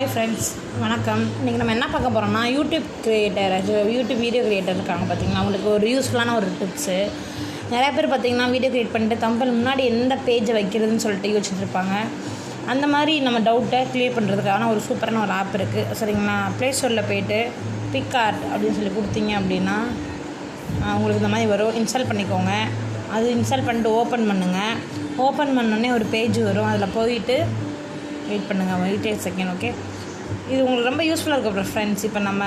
Hi friends, வணக்கம். இன்றைக்கி நம்ம என்ன பார்க்க போகிறோம்னா யூடியூப் வீடியோ கிரியேட்டர் இருக்காங்க பார்த்தீங்கன்னா, அவங்களுக்கு ஒரு யூஸ்ஃபுல்லான ஒரு டிப்ஸு. நிறையா பேர் பார்த்திங்கன்னா வீடியோ க்ரியேட் பண்ணிட்டு தம்பல் முன்னாடி எந்த பேஜை வைக்கிறதுன்னு சொல்லிட்டு யோசிச்சுட்டு இருப்பாங்க. அந்த மாதிரி நம்ம டவுட்டை க்ளியர் பண்ணுறதுக்கான ஒரு சூப்பரான ஒரு ஆப் இருக்குது சரிங்களா. ப்ளே ஸ்டோரில் போய்ட்டு பிக்ஆர்ட் அப்படின்னு சொல்லி கொடுத்தீங்க அப்படின்னா உங்களுக்கு இந்த மாதிரி வரும். இன்ஸ்டால் பண்ணிக்கோங்க. அது இன்ஸ்டால் பண்ணிட்டு ஓப்பன் பண்ணுங்கள். ஓப்பன் பண்ணோடனே ஒரு பேஜ் வரும். அதில் போயிட்டு வெயிட் பண்ணுங்கள், வெயிட் செகண்ட். ஓகே, இது உங்களுக்கு ரொம்ப யூஸ்ஃபுல்லாக இருக்கும் ஃப்ரெண்ட்ஸ். இப்போ நம்ம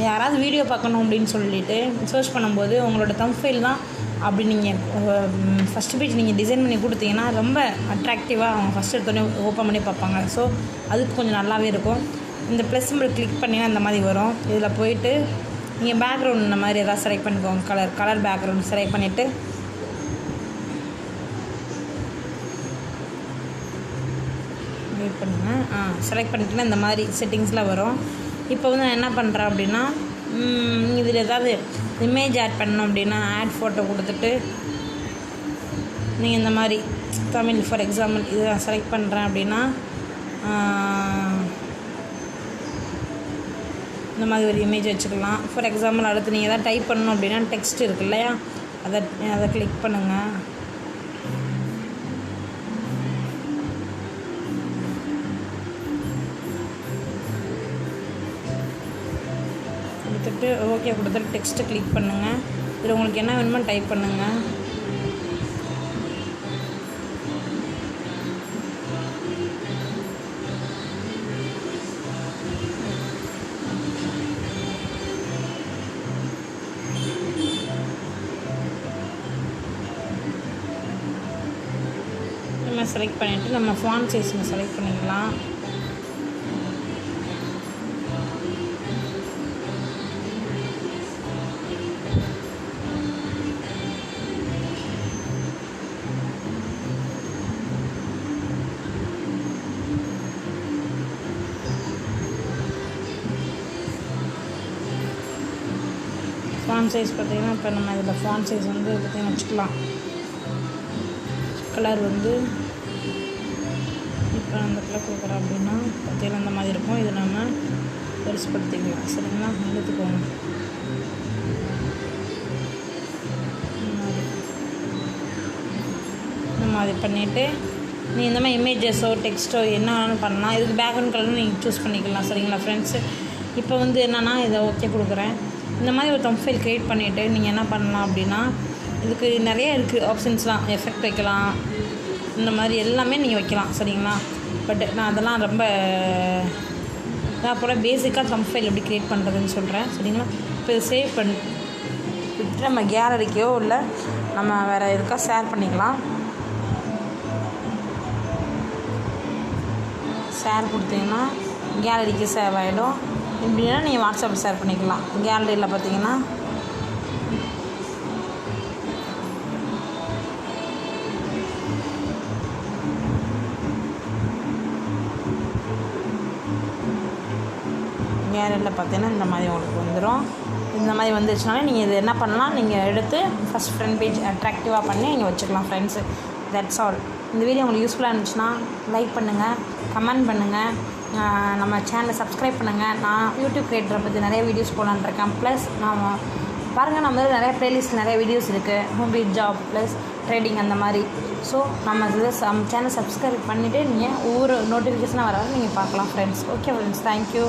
யாராவது வீடியோ பார்க்கணும் அப்படின்னு சொல்லிட்டு சர்ச் பண்ணும்போது உங்களோட தம்ப்ஃபெயில் தான் அப்படி நீங்கள் ஃபஸ்ட்டு பேஜ் நீங்கள் டிசைன் பண்ணி கொடுத்தீங்கன்னா ரொம்ப அட்ராக்டிவாக அவங்க ஃபஸ்ட் எடுத்தோடனே ஓப்பன் பண்ணி பார்ப்பாங்க. ஸோ அதுக்கு கொஞ்சம் நல்லாவே இருக்கும். இந்த ப்ளஸ் சிம்பிள் கிளிக் பண்ணிங்கன்னா இந்த மாதிரி வரும். இதில் போயிட்டு நீங்கள் பேக்ரவுண்ட் இந்த மாதிரி எதாவது செலக்ட் பண்ணிக்கோங்க. கலர் பேக்ரவுண்ட் செலக்ட் பண்ணிவிட்டு வெயிட் பண்ணுங்கள். செலக்ட் பண்ணிட்டுனா இந்த மாதிரி செட்டிங்ஸ்லாம் வரும். இப்போ வந்து நான் என்ன பண்ணுறேன் அப்படின்னா, இதில் ஏதாவது இமேஜ் ஆட் பண்ணோம் அப்படின்னா ஆட் ஃபோட்டோ கொடுத்துட்டு நீங்கள் இந்த மாதிரி தமிழ் ஃபார் எக்ஸாம்பிள் இது நான் செலக்ட் பண்ணுறேன் அப்படின்னா இந்த மாதிரி ஒரு இமேஜ் வச்சுக்கலாம். ஃபார் எக்ஸாம்பிள் அடுத்து நீங்கள் எதாவது டைப் பண்ணணும் அப்படின்னா டெக்ஸ்ட் இருக்கு இல்லையா, அதை கிளிக் பண்ணுங்கள். கொடுத்துட்டு ஓகே கொடுத்துட்டு டெக்ஸ்ட்டு கிளிக் பண்ணுங்கள். இதில் உங்களுக்கு என்ன வேணுமோ டைப் பண்ணுங்கள். நம்ம செலக்ட் பண்ணிவிட்டு நம்ம ஃபாண்ட் சைஸ் செலக்ட் பண்ணிக்கலாம். ஃபாண்ட் சைஸ் பார்த்திங்கன்னா இப்போ நம்ம இதில் ஃபாண்ட் சைஸ் வந்து பார்த்திங்கன்னா வச்சுக்கலாம். கலர் வந்து இப்போ அந்த கலர் கொடுக்குறோம் அப்படின்னா பார்த்திங்கன்னா இந்த மாதிரி இருக்கும். இது நம்ம பெருசுப்படுத்திக்கலாம் சரிங்களா. எடுத்துக்கோங்க. இந்த மாதிரி பண்ணிவிட்டு நீ இந்த மாதிரி இமேஜஸோ டெக்ஸ்ட்டோ என்ன வேணாலும் பண்ணலாம். இதுக்கு பேக்ரவுண்ட் கலரும் நீங்கள் சூஸ் பண்ணிக்கலாம் சரிங்களா ஃப்ரெண்ட்ஸு. இப்போ வந்து என்னென்னா இதை ஓகே கொடுக்குறேன். இந்த மாதிரி ஒரு தம்ப்ஃபெயில் க்ரியேட் பண்ணிவிட்டு நீங்கள் என்ன பண்ணலாம் அப்படின்னா, இதுக்கு நிறைய இருக்குது ஆப்ஷன்ஸ்லாம். எஃபெக்ட் வைக்கலாம், இந்த மாதிரி எல்லாமே நீங்கள் வைக்கலாம் சரிங்களா. பட் நான் அதெல்லாம் ரொம்ப போல் பேசிக்காக தம்ப்ஃபெயில் எப்படி க்ரியேட் பண்ணுறதுன்னு சொல்கிறேன் சரிங்களா. இப்போ இதை சேவ் பண்ணிட்டு நம்ம கேலரிக்கோ இல்லை நம்ம வேறு எதுக்கா ஷேர் பண்ணிக்கலாம். ஷேர் கொடுத்தீங்கன்னா கேலரிக்கு சேவ் ஆகிடும். இப்படின்னா நீங்கள் வாட்ஸ்அப்பில் ஷேர் பண்ணிக்கலாம். கேலரியில் பார்த்தீங்கன்னா இந்த மாதிரி உங்களுக்கு வந்துடும். இந்த மாதிரி வந்துச்சுனாலே நீங்கள் இது என்ன பண்ணலாம், நீங்கள் எடுத்து ஃபஸ்ட் ஃப்ரண்ட் பேஜ் அட்ராக்டிவாக பண்ணி நீங்கள் வச்சுக்கலாம் ஃப்ரெண்ட்ஸு. That's all. இந்த வீடியோ உங்களுக்கு யூஸ்ஃபுல்லாக இருந்துச்சுன்னா லைக் பண்ணுங்கள், கமெண்ட் பண்ணுங்கள், நம்ம சேனலை சப்ஸ்கிரைப் பண்ணுங்கள். நான் யூடியூப் கிரியேட்டரை பற்றி நிறைய வீடியோஸ் போடலான்னு இருக்கேன். ப்ளஸ் நான் பாருங்கள், நம்ம நிறைய ப்ளேலிஸ்ட் நிறைய வீடியோஸ் இருக்குது. Home page job plus trading அந்த மாதிரி. ஸோ நம்ம இதில் சேனல் சப்ஸ்கிரைப் பண்ணிவிட்டு நீங்கள் ஒவ்வொரு நோட்டிஃபிகேஷனாக வராது நீங்கள் பார்க்கலாம் ஃப்ரெண்ட்ஸ். Okay friends, thank you.